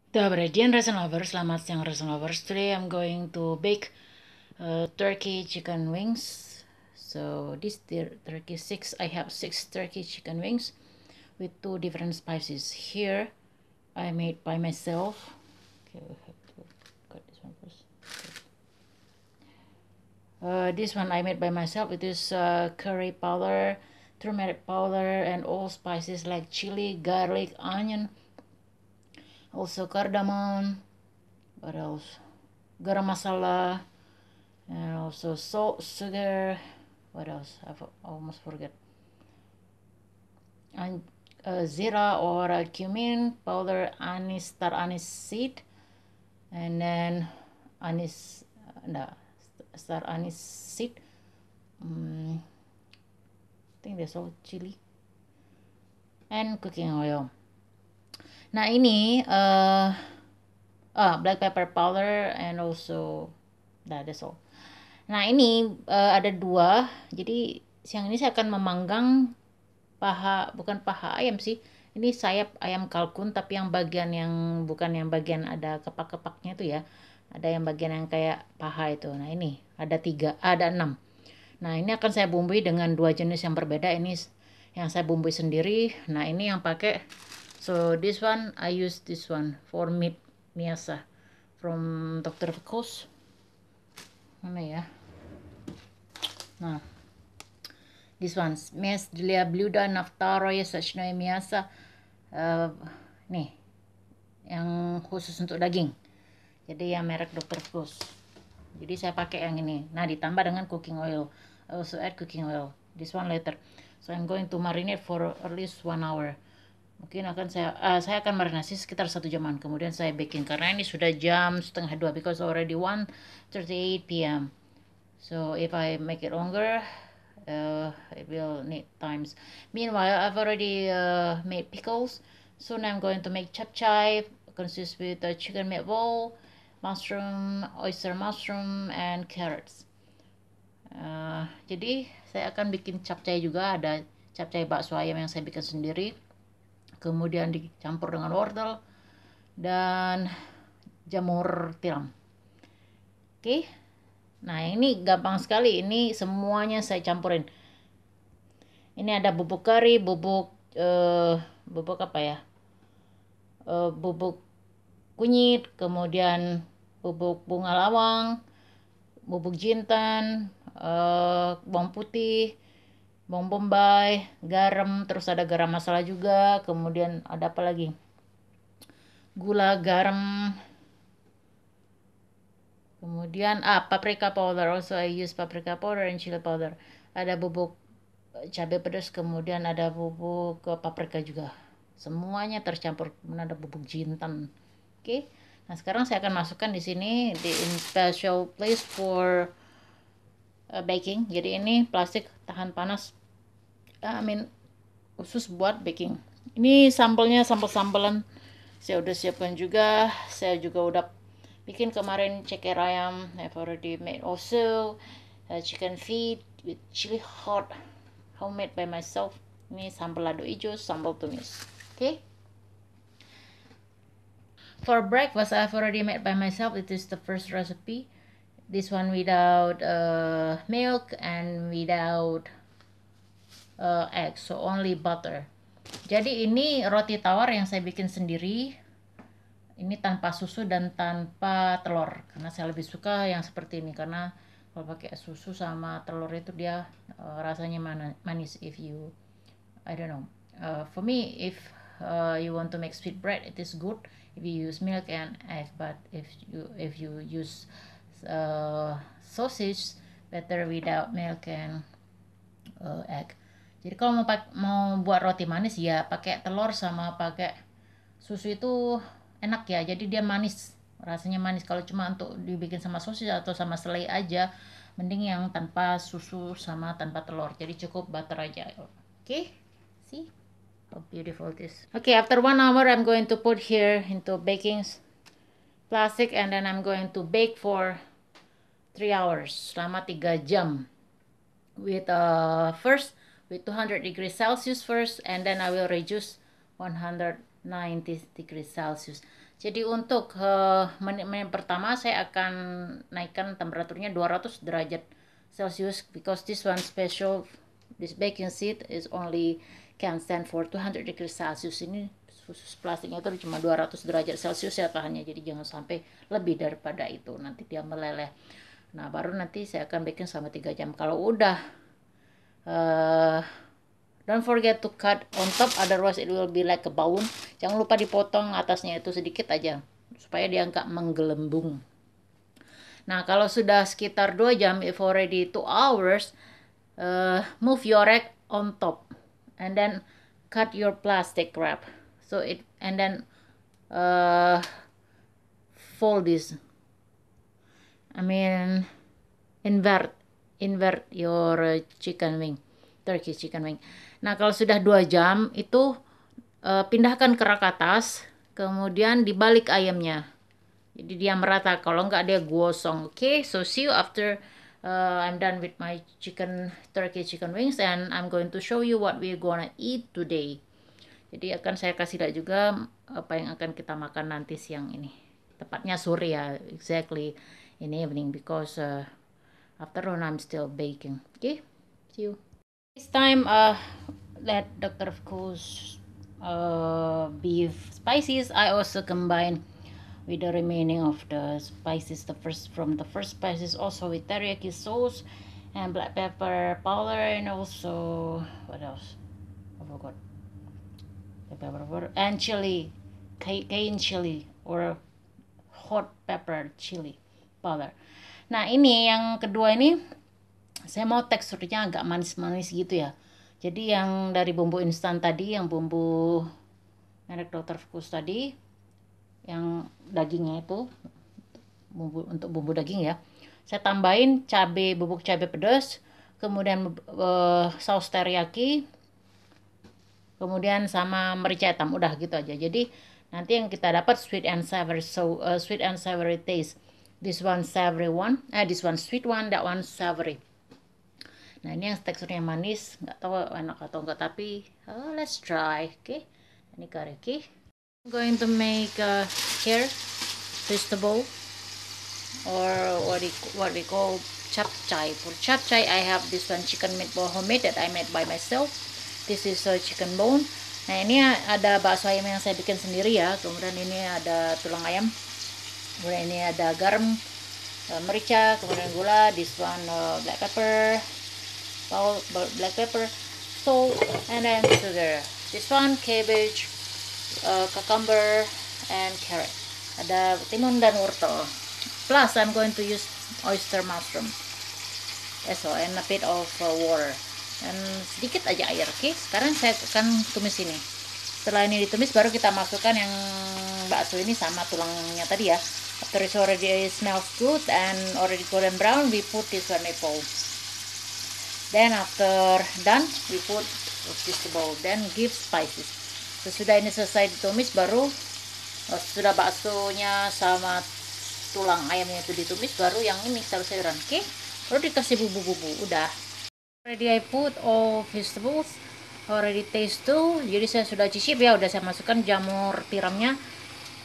Dobradian Resin Lovers, selamat siang Resin Lovers. Today I'm going to bake turkey chicken wings. So this turkey I have six turkey chicken wings with two different spices. Here I made by myself. Okay, we have to cut this one first. This one I made by myself. It is curry powder, turmeric powder, and all spices like chili, garlic, onion, also cardamom. What else? Garam masala, and also salt, sugar. What else? I almost forget. And zira or cumin powder, star anise seed, and then anise, no, star anise seed. I think that's all. Chili and cooking oil. Nah ini black pepper powder and also that's all. Nah ini ada dua, jadi siang ini saya akan memanggang bukan paha ayam sih, ini sayap ayam kalkun tapi yang bagian yang bukan yang bagian ada kepak-kepaknya itu ya, ada yang bagian yang kayak paha itu. Nah ini ada enam. Nah ini akan saya bumbui dengan dua jenis yang berbeda. Ini yang saya bumbui sendiri. Nah ini yang pakai, so this one I use this one for meat miasa from Dr. Kos. Mana ya? Nah, this one mes для блюда на второе сочное мясо. Nih, yang khusus untuk daging. Jadi yang merek Dr. Kos. Jadi saya pakai yang ini. Nah, ditambah dengan cooking oil. I also add cooking oil. This one later. So I'm going to marinate for at least 1 hour. Mungkin saya akan marinasi sekitar 1 jaman. Kemudian saya baking karena ini sudah jam setengah 2 because already 1:38 p.m. So if I make it longer, it will need times. Meanwhile, I've already made pickles. Soon I'm going to make chapchai, consists with a chicken meatball, mushroom, oyster mushroom, and carrots. Jadi saya akan bikin capcay juga, ada capcay bakso ayam yang saya bikin sendiri. Kemudian dicampur dengan wortel dan jamur tiram. Oke. Nah, ini gampang sekali. Ini semuanya saya campurin. Ini ada bubuk kari, bubuk apa ya? Bubuk kunyit, kemudian bubuk bunga lawang, bubuk jintan, bawang putih, bawang bombay, garam, terus ada garam masala juga, kemudian ada apa lagi? Gula, garam, kemudian paprika powder. Also I use paprika powder and chili powder. Ada bubuk cabai pedas, kemudian ada bubuk paprika juga. Semuanya tercampur. Kemudian ada bubuk jintan. Oke. Nah, sekarang saya akan masukkan di sini in special place for baking. Jadi ini plastik tahan panas. Khusus buat baking. Ini sampelnya, sampel-sampelan saya udah siapkan juga. Saya juga udah bikin kemarin ceker ayam. I've already made also chicken feet with chili hot, homemade by myself. Ini sambal lado hijau, sambal tumis. Okay. For breakfast, I've already made by myself. It is the first recipe. This one without milk and without egg, so only butter. Jadi ini roti tawar yang saya bikin sendiri. Ini tanpa susu dan tanpa telur. Karena saya lebih suka yang seperti ini karena kalau pakai susu sama telur itu dia rasanya manis. If you, I don't know. For me, if you want to make sweet bread, it is good if you use milk and egg. But if you use sausage, better without milk and egg. Jadi kalau mau buat roti manis ya pakai telur sama pakai susu itu enak ya. Jadi dia manis, rasanya manis. Kalau cuma untuk dibikin sama sosis atau sama selai aja, mending yang tanpa susu sama tanpa telur. Jadi cukup butter aja. Okay, see how beautiful this. Okay, after 1 hour I'm going to put here into baking plastic and then I'm going to bake for 3 hours, selama 3 jam. With first with 200 degrees Celsius first, and then I will reduce 190 degrees Celsius. Jadi untuk menit pertama saya akan naikkan temperaturnya 200 derajat Celsius because this one special, this baking sheet is only can stand for 200 degrees Celsius. Ini khusus plastiknya itu cuma 200 derajat Celsius ya tahannya, jadi jangan sampai lebih daripada itu, nanti dia meleleh. Nah baru nanti saya akan baking selama 3 jam. Kalau udah uh, don't forget to cut on top, otherwise it will be like a balloon. Jangan lupa dipotong atasnya itu sedikit aja supaya dia nggak menggelembung. Nah kalau sudah sekitar 2 jam, if already 2 hours, move your rack on top and then cut your plastic wrap. So it and then uh, fold this. I mean invert your chicken wing, turkey chicken wing. Nah kalau sudah 2 jam itu pindahkan ke rak atas, kemudian dibalik ayamnya. Jadi dia merata, kalau nggak dia gosong. Okay, so see you after I'm done with my turkey chicken wings, and I'm going to show you what we're gonna eat today. Jadi akan saya kasih lihat juga apa yang akan kita makan nanti siang ini. Tepatnya sore ya, exactly in evening because afternoon I'm still baking. Okay, see you. This time let Dr. Fku's beef spices. I also combine with the remaining of the spices, the first spices, also with teriyaki sauce and black pepper powder, and also what else? I forgot. Black pepper powder and chili, cayenne chili or hot pepper chili powder. Nah ini yang kedua ini saya mau teksturnya agak manis-manis gitu ya. Jadi yang dari bumbu instan tadi, yang bumbu merek Dr. Fkus tadi, yang dagingnya itu untuk bumbu daging ya, saya tambahin bubuk cabai pedas, kemudian saus teriyaki, kemudian sama merica hitam, udah gitu aja. Jadi nanti yang kita dapat sweet and savory taste. This one savory one, this one sweet one, that one savory. Nah ini yang teksturnya manis, nggak tahu enak atau enggak, tapi let's try. Okay, ini kari. Okay, I'm going to make here vegetable or what we call chapchai. For chapchai, I have this one chicken meatball homemade that I made by myself. This is a chicken bone. Nah ini ada bakso ayam yang saya bikin sendiri ya. Kemudian ini ada tulang ayam. Kemudian ini ada garam, merica, kemudian gula. This one black pepper, black pepper, salt, and then sugar. This one cabbage, cucumber, and carrot. Ada timun dan wortel. Plus I'm going to use oyster mushroom. So and a bit of water. Dan sedikit aja air. Oke, sekarang saya akan tumis ini. Setelah ini ditumis baru kita masukkan yang bakso ini sama tulangnya tadi ya. After it already smells good and already golden brown, we put this one maple. Then after done, we put this bowl. Then give spices. Sesudah ini selesai ditumis, baru sudah baksonya sama tulang ayamnya itu ditumis, baru yang ini sayur-sayuran. Oke, baru dikasih bumbu-bumbu. Udah. Already I put all vegetables. Already taste too. Jadi saya sudah cicip ya. Udah saya masukkan jamur tiramnya.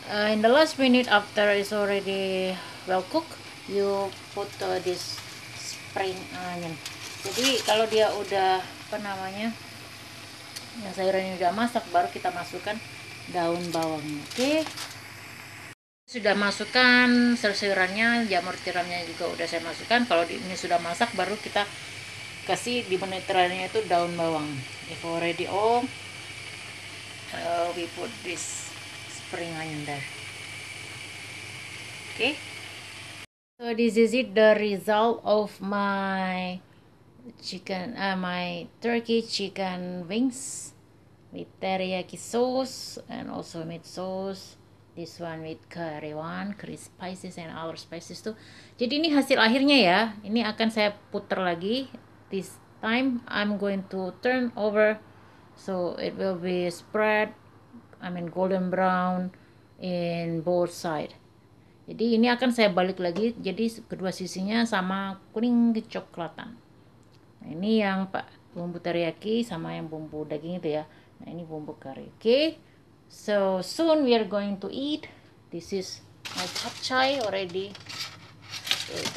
In the last minute after it's already well cooked, you put this spring onion. Jadi kalau dia udah yang sayurannya udah masak, baru kita masukkan daun bawangnya. Oke, sudah masukkan sayurannya, jamur tiramnya juga udah saya masukkan. Kalau ini sudah masak, baru kita kasih di penetralnya itu daun bawang. If already all, we put this spring onion there. Okay, so this is it, the result of my my turkey chicken wings with teriyaki sauce and also meat sauce. This one with curry spices and other spices too. Jadi ini hasil akhirnya ya. Ini akan saya putar lagi. This time I'm going to turn over so it will be spread, golden brown in both side. Jadi ini akan saya balik lagi, jadi kedua sisinya sama kuning kecoklatan. Nah ini yang bumbu teriyaki sama yang bumbu daging itu ya. Nah ini bumbu kari. Okay, so soon we are going to eat This is my capcay already.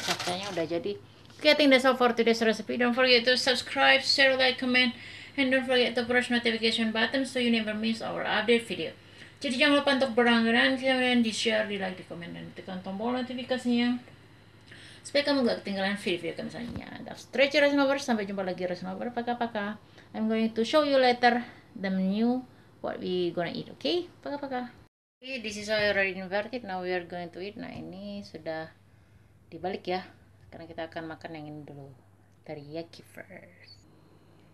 Capcaynya udah jadi. Okay, I think that's all for today's recipe. Don't forget to subscribe, share, like, comment, and don't forget to press notification button so you never miss our update video. Jadi jangan lupa untuk berlangganan, kemudian di share, di like, di komen, dan tekan tombol notifikasinya supaya kamu gak ketinggalan video-video kami selanjutnya. That's Stretchy Resnover. Sampai jumpa lagi Resnover. Paka-paka. I'm going to show you later the menu what we gonna eat. Okay? Paka-paka. Okay, this is already inverted. Now we are going to eat. Nah, ini sudah dibalik ya. Karena kita akan makan yang ini dulu. Teriyaki first.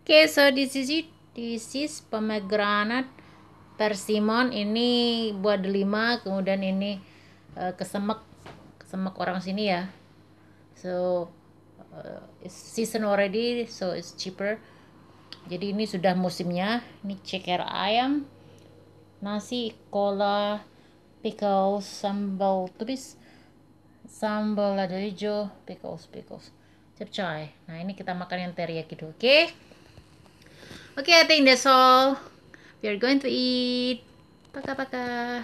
Okay, so this is it. This is pomegranate persimmon. Ini buah delima. Kemudian ini kesemek orang sini ya. So it's season already, so it's cheaper. Jadi ini sudah musimnya. Ini ceker ayam, nasi, cola, pickles, sambal tumis, sambal lada hijau, pickles, capcay. Nah, ini kita makan yang teriyaki dulu, oke? Okay, I think that's all. We are going to eat. Paka-paka.